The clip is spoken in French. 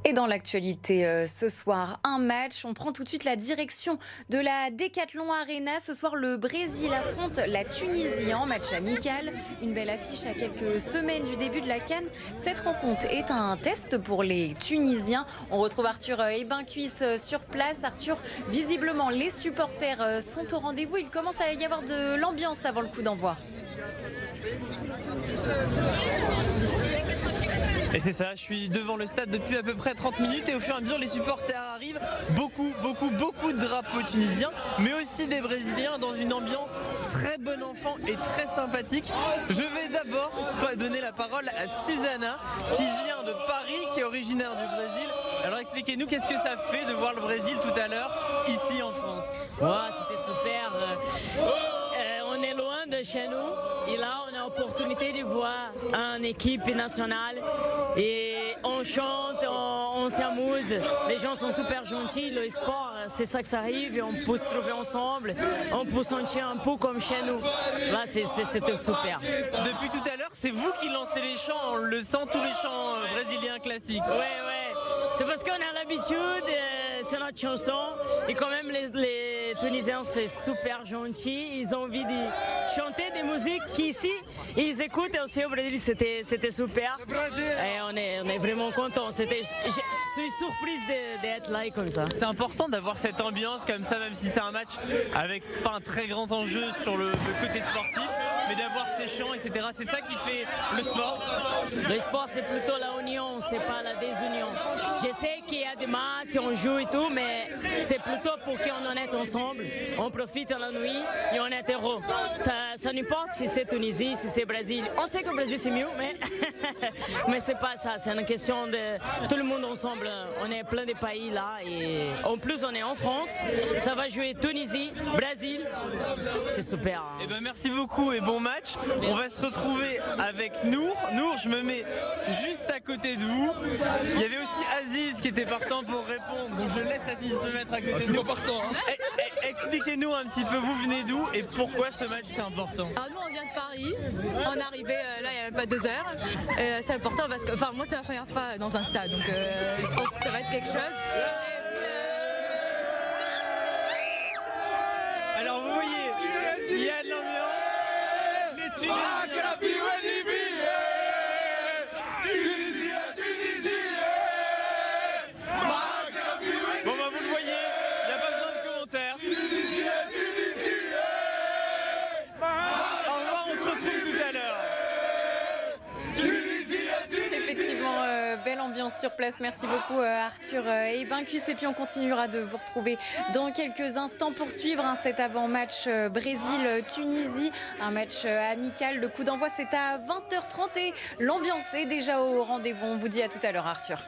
Et dans l'actualité ce soir, un match. On prend tout de suite la direction de la Decathlon Arena. Ce soir, le Brésil affronte la Tunisie en match amical. Une belle affiche à quelques semaines du début de la CAN. Cette rencontre est un test pour les Tunisiens. On retrouve Arthur Ebincuis sur place. Arthur, visiblement, les supporters sont au rendez-vous. Il commence à y avoir de l'ambiance avant le coup d'envoi. Et c'est ça, je suis devant le stade depuis à peu près 30 minutes et au fur et à mesure les supporters arrivent, beaucoup de drapeaux tunisiens, mais aussi des Brésiliens dans une ambiance très bon enfant et très sympathique. Je vais d'abord donner la parole à Susanna qui vient de Paris, qui est originaire du Brésil. Alors expliquez-nous, qu'est-ce que ça fait de voir le Brésil tout à l'heure ici en France? C'était super. On est loin de chez nous et là on a l'opportunité de voir une équipe nationale et on chante, on s'amuse. Les gens sont super gentils. Le sport, c'est ça que ça arrive et on peut se trouver ensemble. On peut sentir un peu comme chez nous. Là, c'était super. Depuis tout à l'heure, c'est vous qui lancez les chants. On le sent, tous les chants brésiliens classiques. Ouais. C'est parce qu'on a l'habitude, c'est notre chanson. Et quand même, les Tunisiens, c'est super gentil. Ils ont envie de chanter des musiques qu'ici, ils écoutent. Aussi au Brésil, c'était super. Et on est vraiment contents. Je suis surprise d'être là comme ça. C'est important d'avoir cette ambiance comme ça, même si c'est un match avec pas un très grand enjeu sur le côté sportif, mais d'avoir ces chants, etc. C'est ça qui fait le sport. Le sport, c'est plutôt la union, c'est pas la désunion. Je sais qu'il y a des matchs, on joue et tout, mais c'est plutôt pour qu'on en est ensemble. On profite la nuit et on est heureux. Ça n'importe si c'est Tunisie, si c'est Brésil. On sait que le Brésil c'est mieux, mais c'est pas ça. C'est une question de tout le monde ensemble. On est plein de pays là et en plus on est en France. Ça va jouer Tunisie, Brésil. C'est super. Hein. Eh ben merci beaucoup et bon match. On va se retrouver avec Nour. Nour, je me mets juste à côté de vous. Il y avait aussi Aziz qui était partant pour répondre. Donc je laisse Aziz se mettre à côté de nous. Je suis pas partant. Hein. Expliquez-nous un petit peu, vous venez d'où et pourquoi ce match c'est important? Alors nous on vient de Paris, on est arrivé là il n'y a même pas 2 heures. C'est important parce que, moi c'est ma première fois dans un stade, donc je pense que ça va être quelque chose. Alors vous voyez, il y a de l'ambiance. Les Tunisiens. Bon bah vous le voyez, il n'y a pas besoin de commentaires. Au revoir, on se retrouve tout à l'heure. Effectivement, belle ambiance sur place. Merci beaucoup Arthur Ebincuis. Et puis on continuera de vous retrouver dans quelques instants pour suivre cet avant-match Brésil-Tunisie. Un match amical. Le coup d'envoi c'est à 20h30 et l'ambiance est déjà au rendez-vous. On vous dit à tout à l'heure Arthur.